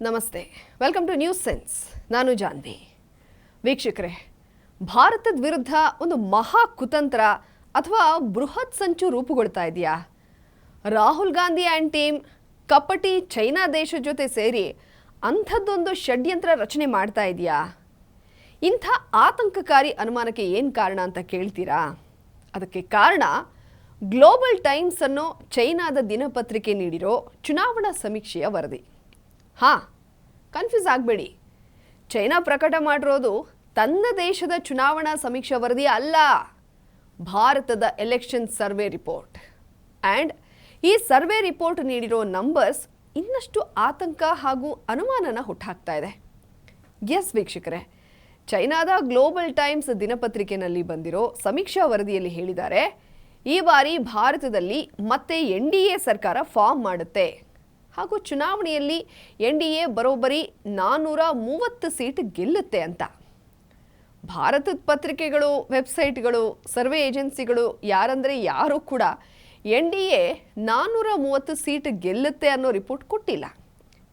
ನಮಸ್ತೆ, welcome two news sense. ನಾನು ಜಾನ್ವಿ. ವೀಕ್ಷಕರೇ, ಭಾರತದ ವಿರುದ್ಧ ಒಂದು ಮಹಾ ಕುತಂತ್ರ ಅಥವಾ ಬೃಹತ್ ಸಂಚು ರೂಪುಗೊಳ್ತಾ ಇದೆಯಾ? ರಾಹುಲ್ ಗಾಂಧಿ ಆ್ಯಂಡ್ ಟೀಮ್ ಕಪಟಿ ಚೈನಾ ದೇಶ ಜೊತೆ ಸೇರಿ ಅಂಥದ್ದೊಂದು ಷಡ್ಯಂತ್ರ ರಚನೆ ಮಾಡ್ತಾ ಇದೆಯಾ? ಇಂಥ ಆತಂಕಕಾರಿ ಅನುಮಾನಕ್ಕೆ ಏನು ಕಾರಣ ಅಂತ ಕೇಳ್ತೀರಾ? ಅದಕ್ಕೆ ಕಾರಣ ಗ್ಲೋಬಲ್ ಟೈಮ್ಸ್ ಅನ್ನೋ ಚೈನಾದ ದಿನಪತ್ರಿಕೆ ನೀಡಿರೋ ಚುನಾವಣಾ ಸಮೀಕ್ಷೆಯ ವರದಿ. ಕನ್ಫ್ಯೂಸ್ ಆಗಬೇಡಿ, ಚೈನಾ ಪ್ರಕಟ ಮಾಡಿರೋದು ತನ್ನ ದೇಶದ ಚುನಾವಣಾ ಸಮೀಕ್ಷಾ ವರದಿ ಅಲ್ಲ, ಭಾರತದ ಎಲೆಕ್ಷನ್ ಸರ್ವೆ ರಿಪೋರ್ಟ್. ಆ್ಯಂಡ್ ಈ ಸರ್ವೆ ರಿಪೋರ್ಟ್ ನೀಡಿರೋ ನಂಬರ್ಸ್ ಇನ್ನಷ್ಟು ಆತಂಕ ಹಾಗೂ ಅನುಮಾನನ ಹುಟ್ಟಾಕ್ತಾ ಇದೆ. ಎಸ್ ವೀಕ್ಷಕರೇ, ಚೈನಾದ ಗ್ಲೋಬಲ್ ಟೈಮ್ಸ್ ದಿನಪತ್ರಿಕೆಯಲ್ಲಿ ಬಂದಿರೋ ಸಮೀಕ್ಷಾ ವರದಿಯಲ್ಲಿ ಹೇಳಿದ್ದಾರೆ, ಈ ಬಾರಿ ಭಾರತದಲ್ಲಿ ಮತ್ತೆ NDA ಸರ್ಕಾರ ಫಾರ್ಮ್ ಮಾಡುತ್ತೆ ಹಾಗೂ ಚುನಾವಣೆಯಲ್ಲಿ NDA ಬರೋಬ್ಬರಿ 430 ಸೀಟ್ ಗೆಲ್ಲುತ್ತೆ ಅಂತ. ಭಾರತದ ಪತ್ರಿಕೆಗಳು, ವೆಬ್ಸೈಟ್ಗಳು, ಸರ್ವೆ ಏಜೆನ್ಸಿಗಳು ಯಾರಂದರೆ ಯಾರೂ ಕೂಡ NDA 430 ಸೀಟ್ ಗೆಲ್ಲುತ್ತೆ ಅನ್ನೋ ರಿಪೋರ್ಟ್ ಕೊಟ್ಟಿಲ್ಲ.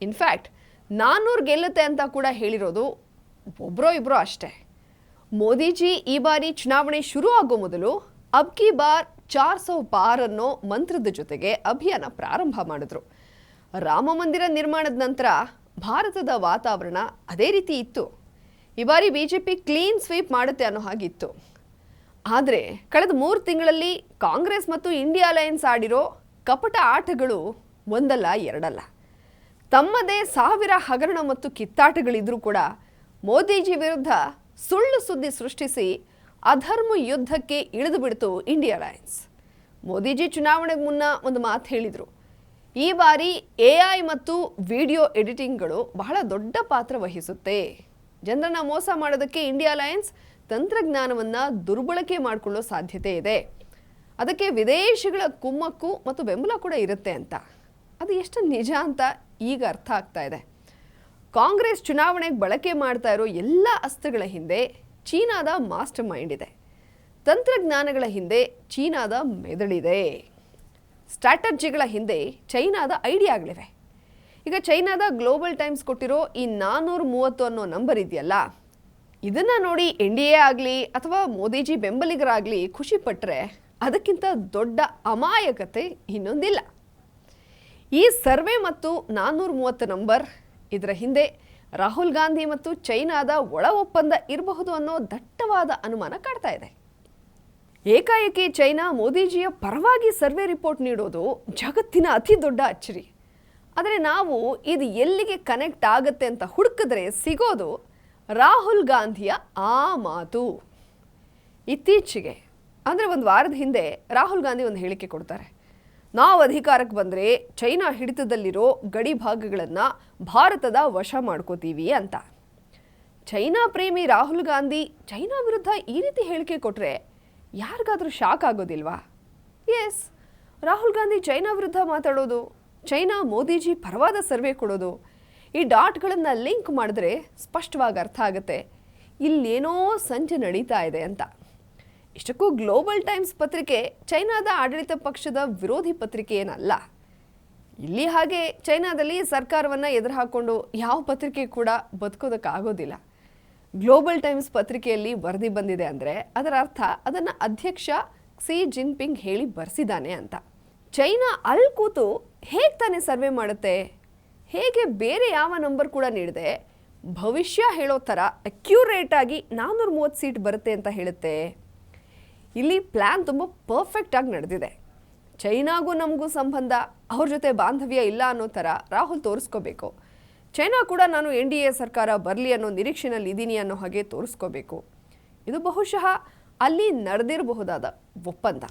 ಇನ್ಫ್ಯಾಕ್ಟ್ 400 ಗೆಲ್ಲುತ್ತೆ ಅಂತ ಕೂಡ ಹೇಳಿರೋದು ಒಬ್ಬರೋ ಇಬ್ಬರೋ ಅಷ್ಟೇ. ಮೋದಿಜಿ ಈ ಬಾರಿ ಚುನಾವಣೆ ಶುರು ಆಗೋ ಮೊದಲು ಅಬ್ ಕಿ ಬಾರ್ 400 ಪಾರ್ ಅನ್ನೋ ಮಂತ್ರದ ಜೊತೆಗೆ ಅಭಿಯಾನ ಪ್ರಾರಂಭ ಮಾಡಿದ್ರು. ರಾಮ ಮಂದಿರ ನಿರ್ಮಾಣದ ನಂತರ ಭಾರತದ ವಾತಾವರಣ ಅದೇ ರೀತಿ ಇತ್ತು. ಈ ಬಾರಿ BJP ಕ್ಲೀನ್ ಸ್ವೀಪ್ ಮಾಡುತ್ತೆ ಅನ್ನೋ ಹಾಗಿತ್ತು. ಆದರೆ ಕಳೆದ 3 ತಿಂಗಳಲ್ಲಿ ಕಾಂಗ್ರೆಸ್ ಮತ್ತು ಇಂಡಿಯಾ ಅಲಯನ್ಸ್ ಆಡಿರೋ ಕಪಟ ಆಟಗಳು ಒಂದಲ್ಲ ಎರಡಲ್ಲ. ತಮ್ಮದೇ 1000 ಹಗರಣ ಮತ್ತು ಕಿತ್ತಾಟಗಳಿದ್ರೂ ಕೂಡ ಮೋದಿಜಿ ವಿರುದ್ಧ ಸುಳ್ಳು ಸುದ್ದಿ ಸೃಷ್ಟಿಸಿ ಅಧರ್ಮ ಯುದ್ಧಕ್ಕೆ ಇಳಿದು ಬಿಡ್ತು ಇಂಡಿಯಾ ಅಲಯನ್ಸ್. ಮೋದಿಜಿ ಚುನಾವಣೆಗೆ ಮುನ್ನ ಒಂದು ಮಾತು ಹೇಳಿದರು, ಈ ಬಾರಿ AI ಮತ್ತು ವಿಡಿಯೋ ಎಡಿಟಿಂಗ್ಗಳು ಬಹಳ ದೊಡ್ಡ ಪಾತ್ರ ವಹಿಸುತ್ತೆ. ಜನರನ್ನ ಮೋಸ ಮಾಡೋದಕ್ಕೆ ಇಂಡಿಯಾ ಅಲಯನ್ಸ್ ತಂತ್ರಜ್ಞಾನವನ್ನು ದುರ್ಬಳಕೆ ಮಾಡಿಕೊಳ್ಳೋ ಸಾಧ್ಯತೆ ಇದೆ. ಅದಕ್ಕೆ ವಿದೇಶಿಗಳ ಕುಮ್ಮಕ್ಕು ಮತ್ತು ಬೆಂಬಲ ಕೂಡ ಇರುತ್ತೆ ಅಂತ. ಅದು ಎಷ್ಟು ನಿಜ ಅಂತ ಈಗ ಅರ್ಥ ಆಗ್ತಾ ಇದೆ. ಕಾಂಗ್ರೆಸ್ ಚುನಾವಣೆಗೆ ಬಳಕೆ ಮಾಡ್ತಾ ಇರೋ ಎಲ್ಲ ಅಸ್ತ್ರಗಳ ಹಿಂದೆ ಚೀನಾದ ಮಾಸ್ಟರ್ ಮೈಂಡ್ ಇದೆ. ತಂತ್ರಜ್ಞಾನಗಳ ಹಿಂದೆ ಚೀನಾದ ಮೆದುಳಿದೆ. ಸ್ಟ್ರಾಟಜಿಗಳ ಹಿಂದೆ ಚೈನಾದ ಐಡಿಯಾಗಳಿವೆ. ಈಗ ಚೈನಾದ ಗ್ಲೋಬಲ್ ಟೈಮ್ಸ್ ಕೊಟ್ಟಿರೋ ಈ 430 ಅನ್ನೋ ನಂಬರ್ ಇದೆಯಲ್ಲ, ಇದನ್ನು ನೋಡಿ NDA ಆಗಲಿ ಅಥವಾ ಮೋದಿಜಿ ಬೆಂಬಲಿಗರಾಗಲಿ ಖುಷಿ ಪಟ್ಟರೆ ಅದಕ್ಕಿಂತ ದೊಡ್ಡ ಅಮಾಯಕತೆ ಇನ್ನೊಂದಿಲ್ಲ. ಈ ಸರ್ವೆ ಮತ್ತು 430 ನಂಬರ್, ಇದರ ಹಿಂದೆ ರಾಹುಲ್ ಗಾಂಧಿ ಮತ್ತು ಚೈನಾದ ಒಳ ಒಪ್ಪಂದ ಇರಬಹುದು ಅನ್ನೋ ದಟ್ಟವಾದ ಅನುಮಾನ ಕಾಡ್ತಾ ಇದೆ. ಏಕಾಏಕಿ ಚೈನಾ ಮೋದಿಜಿಯ ಪರವಾಗಿ ಸರ್ವೆ ರಿಪೋರ್ಟ್ ನೀಡೋದು ಜಗತ್ತಿನ ಅತಿ ದೊಡ್ಡ ಅಚ್ಚರಿ. ಆದರೆ ನಾವು ಇದು ಎಲ್ಲಿಗೆ ಕನೆಕ್ಟ್ ಆಗುತ್ತೆ ಅಂತ ಹುಡುಕಿದ್ರೆ ಸಿಗೋದು ರಾಹುಲ್ ಗಾಂಧಿಯ ಆ ಮಾತು. ಇತ್ತೀಚೆಗೆ ಅಂದರೆ ಒಂದು ವಾರದ ಹಿಂದೆ ರಾಹುಲ್ ಗಾಂಧಿ ಒಂದು ಹೇಳಿಕೆ ಕೊಡ್ತಾರೆ, ನಾವು ಅಧಿಕಾರಕ್ಕೆ ಬಂದರೆ ಚೈನಾ ಹಿಡಿತದಲ್ಲಿರೋ ಗಡಿ ಭಾಗಗಳನ್ನು ಭಾರತದ ವಶ ಮಾಡ್ಕೋತೀವಿ ಅಂತ. ಚೈನಾ ಪ್ರೇಮಿ ರಾಹುಲ್ ಗಾಂಧಿ ಚೈನಾ ವಿರುದ್ಧ ಈ ರೀತಿ ಹೇಳಿಕೆ ಕೊಟ್ಟರೆ ಯಾರಿಗಾದರೂ ಶಾಕ್ ಆಗೋದಿಲ್ವಾ? ಎಸ್, ರಾಹುಲ್ ಗಾಂಧಿ ಚೈನಾ ವಿರುದ್ಧ ಮಾತಾಡೋದು, ಚೈನಾ ಮೋದಿಜಿ ಪರವಾದ ಸರ್ವೆ ಕೊಡೋದು, ಈ ಡಾಟ್ಗಳನ್ನು ಲಿಂಕ್ ಮಾಡಿದ್ರೆ ಸ್ಪಷ್ಟವಾಗಿ ಅರ್ಥ ಆಗುತ್ತೆ ಇಲ್ಲೇನೋ ಸಂಚು ನಡೀತಾ ಇದೆ ಅಂತ. ಇಷ್ಟಕ್ಕೂ ಗ್ಲೋಬಲ್ ಟೈಮ್ಸ್ ಪತ್ರಿಕೆ ಚೈನಾದ ಆಡಳಿತ ಪಕ್ಷದ ವಿರೋಧಿ ಪತ್ರಿಕೆ ಏನಲ್ಲ. ಇಲ್ಲಿ ಹಾಗೆ ಚೈನಾದಲ್ಲಿ ಸರ್ಕಾರವನ್ನು ಎದುರು ಹಾಕ್ಕೊಂಡು ಯಾವ ಪತ್ರಿಕೆ ಕೂಡ ಬದುಕೋದಕ್ಕಾಗೋದಿಲ್ಲ. ಗ್ಲೋಬಲ್ ಟೈಮ್ಸ್ ಪತ್ರಿಕೆಯಲ್ಲಿ ವರದಿ ಬಂದಿದೆ ಅಂದರೆ ಅದರ ಅರ್ಥ ಅದನ್ನು ಅಧ್ಯಕ್ಷ ಕ್ಸಿ ಜಿನ್ಪಿಂಗ್ ಹೇಳಿ ಬರೆಸಿದ್ದಾನೆ ಅಂತ. ಚೈನಾ ಅಲ್ಲಿ ಕೂತು ಹೇಗೆ ತಾನೇ ಸರ್ವೆ ಮಾಡುತ್ತೆ? ಹೇಗೆ ಬೇರೆ ಯಾವ ನಂಬರ್ ಕೂಡ ನೀಡದೆ ಭವಿಷ್ಯ ಹೇಳೋ ಥರ ಅಕ್ಯುರೇಟಾಗಿ 430 ಸೀಟ್ ಬರುತ್ತೆ ಅಂತ ಹೇಳುತ್ತೆ? ಇಲ್ಲಿ ಪ್ಲ್ಯಾನ್ ತುಂಬ ಪರ್ಫೆಕ್ಟಾಗಿ ನಡೆದಿದೆ. ಚೈನಾಗೂ ನಮಗೂ ಸಂಬಂಧ, ಅವ್ರ ಜೊತೆ ಬಾಂಧವ್ಯ ಇಲ್ಲ ಅನ್ನೋ ಥರ ರಾಹುಲ್ ತೋರಿಸ್ಕೋಬೇಕು. ಚೈನಾ ಕೂಡ ನಾನು NDA ಸರ್ಕಾರ ಬರಲಿ ಅನ್ನೋ ನಿರೀಕ್ಷೆನಲ್ಲಿ ಇದ್ದೀನಿ ಅನ್ನೋ ಹಾಗೆ ತೋರಿಸ್ಕೋಬೇಕು. ಇದು ಬಹುಶಃ ಅಲ್ಲಿ ನಡೆದಿರಬಹುದಾದ ಒಪ್ಪಂದ.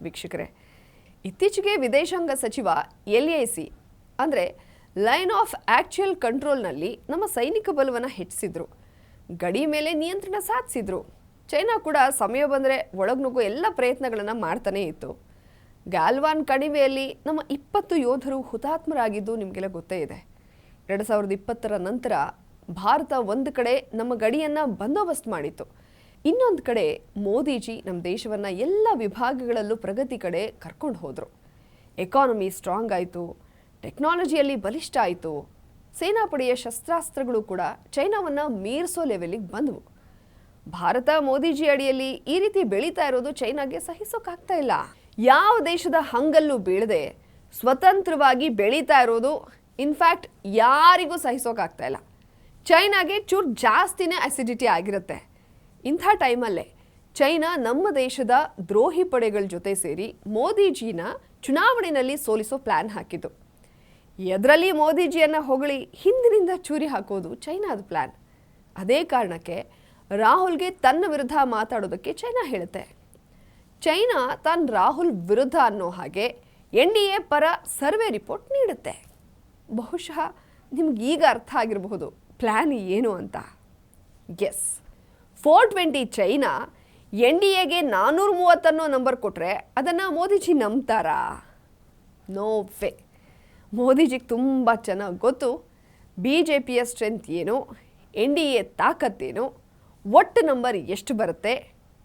ವೀಕ್ಷಕರೇ, ಇತ್ತೀಚೆಗೆ ವಿದೇಶಾಂಗ ಸಚಿವ LAC ಅಂದರೆ ಲೈನ್ ಆಫ್ ಆ್ಯಕ್ಚುಯಲ್ ಕಂಟ್ರೋಲ್ನಲ್ಲಿ ನಮ್ಮ ಸೈನಿಕ ಬಲವನ್ನು ಹೆಚ್ಚಿಸಿದ್ರು, ಗಡಿ ಮೇಲೆ ನಿಯಂತ್ರಣ ಸಾಧಿಸಿದ್ರು. ಚೈನಾ ಕೂಡ ಸಮಯ ಬಂದರೆ ಒಳಗ್ನುಗ್ಗೋ ಎಲ್ಲ ಪ್ರಯತ್ನಗಳನ್ನು ಮಾಡ್ತಾನೇ ಇತ್ತು. ಗ್ಯಾಲ್ವಾನ್ ಕಣಿವೆಯಲ್ಲಿ ನಮ್ಮ 20 ಯೋಧರು ಹುತಾತ್ಮರಾಗಿದ್ದು ನಿಮಗೆಲ್ಲ ಗೊತ್ತೇ ಇದೆ. 2020 ನಂತರ ಭಾರತ ಒಂದು ಕಡೆ ನಮ್ಮ ಗಡಿಯನ್ನು ಬಂದೋಬಸ್ತ್ ಮಾಡಿತ್ತು, ಇನ್ನೊಂದು ಕಡೆ ಮೋದಿಜಿ ನಮ್ಮ ದೇಶವನ್ನು ಎಲ್ಲ ವಿಭಾಗಗಳಲ್ಲೂ ಪ್ರಗತಿ ಕಡೆ ಕರ್ಕೊಂಡು ಹೋದರು. ಎಕಾನಮಿ ಸ್ಟ್ರಾಂಗ್ ಆಯಿತು, ಟೆಕ್ನಾಲಜಿಯಲ್ಲಿ ಬಲಿಷ್ಠ ಆಯಿತು, ಸೇನಾಪಡೆಯ ಶಸ್ತ್ರಾಸ್ತ್ರಗಳು ಕೂಡ ಚೈನಾವನ್ನು ಮೀರಿಸೋ ಲೆವೆಲಿಗೆ ಬಂದವು. ಭಾರತ ಮೋದಿಜಿ ಅಡಿಯಲ್ಲಿ ಈ ರೀತಿ ಬೆಳೀತಾ ಇರೋದು ಚೈನಾಗೆ ಸಹಿಸೋಕ್ಕಾಗ್ತಾ ಇಲ್ಲ. ಯಾವ ದೇಶದ ಹಂಗಲ್ಲೂ ಬೀಳದೆ ಸ್ವತಂತ್ರವಾಗಿ ಬೆಳೀತಾ ಇರೋದು ಇನ್ಫ್ಯಾಕ್ಟ್ ಯಾರಿಗೂ ಸಹಿಸೋಕ್ಕಾಗ್ತಾ ಇಲ್ಲ. ಚೈನಾಗೆ ಚೂರು ಜಾಸ್ತಿನೇ ಅಸಿಡಿಟಿ ಆಗಿರುತ್ತೆ. ಇಂಥ ಟೈಮಲ್ಲೇ ಚೈನಾ ನಮ್ಮ ದೇಶದ ದ್ರೋಹಿ ಪಡೆಗಳ ಜೊತೆ ಸೇರಿ ಮೋದಿಜಿನ ಚುನಾವಣೆಯಲ್ಲಿ ಸೋಲಿಸೋ ಪ್ಲ್ಯಾನ್ ಹಾಕಿತು. ಎದರಲ್ಲಿ ಮೋದಿಜಿಯನ್ನು ಹೊಗಳಿ ಹಿಂದಿನಿಂದ ಚೂರಿ ಹಾಕೋದು ಚೈನಾದ ಪ್ಲ್ಯಾನ್. ಅದೇ ಕಾರಣಕ್ಕೆ ರಾಹುಲ್ಗೆ ತನ್ನ ವಿರುದ್ಧ ಮಾತಾಡೋದಕ್ಕೆ ಚೈನಾ ಹೇಳುತ್ತೆ. ಚೈನಾ ತಾನು ರಾಹುಲ್ ವಿರುದ್ಧ ಅನ್ನೋ ಹಾಗೆ NDA ಪರ ಸರ್ವೆ ರಿಪೋರ್ಟ್ ನೀಡುತ್ತೆ. ಬಹುಶಃ ನಿಮ್ಗೆ ಈಗ ಅರ್ಥ ಆಗಿರಬಹುದು ಪ್ಲ್ಯಾನ್ ಏನು ಅಂತ. ಎಸ್, 420 ಚೈನಾ NDAಗೆ 430 ಅನ್ನೋ ನಂಬರ್ ಕೊಟ್ಟರೆ ಅದನ್ನು ಮೋದಿಜಿ ನಂಬ್ತಾರಾ? No way. ಮೋದಿಜಿಗೆ ತುಂಬ ಚೆನ್ನಾಗಿ ಗೊತ್ತು BJPಯ ಸ್ಟ್ರೆಂತ್ ಏನು, NDA ತಾಕತ್ತೇನು, ಒಟ್ಟು ನಂಬರ್ ಎಷ್ಟು ಬರುತ್ತೆ,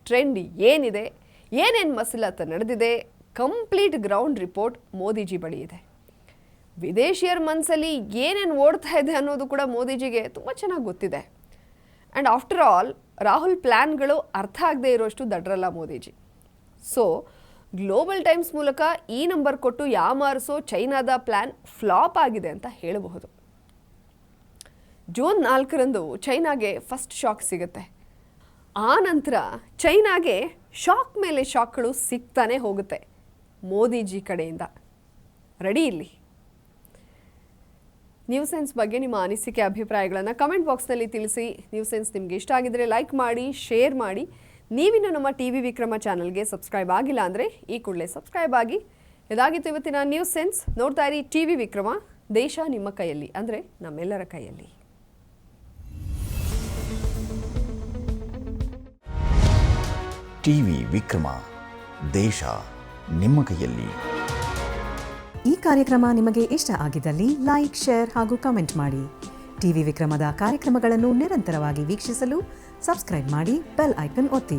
ಟ್ರೆಂಡ್ ಏನಿದೆ, ಏನೇನು ಮಸಲತ್ತ ನಡೆದಿದೆ, ಕಂಪ್ಲೀಟ್ ಗ್ರೌಂಡ್ ರಿಪೋರ್ಟ್ ಮೋದಿಜಿ ಬಳಿ ಇದೆ. ವಿದೇಶಿಯರ ಮನಸ್ಸಲ್ಲಿ ಏನೇನು ಓಡ್ತಾ ಇದೆ ಅನ್ನೋದು ಕೂಡ ಮೋದಿಜಿಗೆ ತುಂಬ ಚೆನ್ನಾಗಿ ಗೊತ್ತಿದೆ. ಆ್ಯಂಡ್ ಆಫ್ಟರ್ ಆಲ್ ರಾಹುಲ್ ಪ್ಲ್ಯಾನ್ಗಳು ಅರ್ಥ ಆಗದೆ ಇರೋಷ್ಟು ದಡ್ರಲ್ಲ ಮೋದಿಜಿ. ಸೊ ಗ್ಲೋಬಲ್ ಟೈಮ್ಸ್ ಮೂಲಕ ಈ ನಂಬರ್ ಕೊಟ್ಟು ಯಾಮಾರಿಸೋ ಚೈನಾದ ಪ್ಲ್ಯಾನ್ ಫ್ಲಾಪ್ ಆಗಿದೆ ಅಂತ ಹೇಳಬಹುದು. ಜೂನ್ 4ರಂದು ಚೈನಾಗೆ ಫಸ್ಟ್ ಶಾಕ್ ಸಿಗುತ್ತೆ. ಆ ನಂತರ ಚೈನಾಗೆ ಶಾಕ್ ಮೇಲೆ ಶಾಕ್ಗಳು ಸಿಗ್ತಾನೆ ಹೋಗುತ್ತೆ ಮೋದಿಜಿ ಕಡೆಯಿಂದ. ರೆಡಿ ಇಲ್ಲಿ. ನ್ಯೂಸ್ ಸೆನ್ಸ್ ಬಗ್ಗೆ ನಿಮ್ಮ ಅನಿಸಿಕೆ ಅಭಿಪ್ರಾಯಗಳನ್ನು ಕಮೆಂಟ್ ಬಾಕ್ಸ್ನಲ್ಲಿ ತಿಳಿಸಿ. ನ್ಯೂಸ್ ಸೆನ್ಸ್ ನಿಮಗೆ ಇಷ್ಟ ಆಗಿದ್ದರೆ ಲೈಕ್ ಮಾಡಿ, ಶೇರ್ ಮಾಡಿ. ನೀವಿನ್ನು ನಮ್ಮ TV ವಿಕ್ರಮ ಚಾನಲ್ಗೆ ಸಬ್ಸ್ಕ್ರೈಬ್ ಆಗಿಲ್ಲ ಅಂದರೆ ಈ ಕೂಡಲೇ ಸಬ್ಸ್ಕ್ರೈಬ್ ಆಗಿ. ಇದಾಗಿತ್ತು ಇವತ್ತಿನ ನ್ಯೂಸ್ ಸೆನ್ಸ್. ನೋಡ್ತಾ ಇರಿ TV ವಿಕ್ರಮ. ದೇಶ ನಿಮ್ಮ ಕೈಯಲ್ಲಿ, ಅಂದರೆ ನಮ್ಮೆಲ್ಲರ ಕೈಯಲ್ಲಿ. TV ವಿಕ್ರಮ, ದೇಶ ನಿಮ್ಮ ಕೈಯಲ್ಲಿ. ಈ ಕಾರ್ಯಕ್ರಮ ನಿಮಗೆ ಇಷ್ಟ ಆಗಿದ್ದಲ್ಲಿ ಲೈಕ್, ಶೇರ್ ಹಾಗೂ ಕಮೆಂಟ್ ಮಾಡಿ. TV ವಿಕ್ರಮದ ಕಾರ್ಯಕ್ರಮಗಳನ್ನು ನಿರಂತರವಾಗಿ ವೀಕ್ಷಿಸಲು ಸಬ್ಸ್ಕ್ರೈಬ್ ಮಾಡಿ, ಬೆಲ್ ಐಕನ್ ಒತ್ತಿ.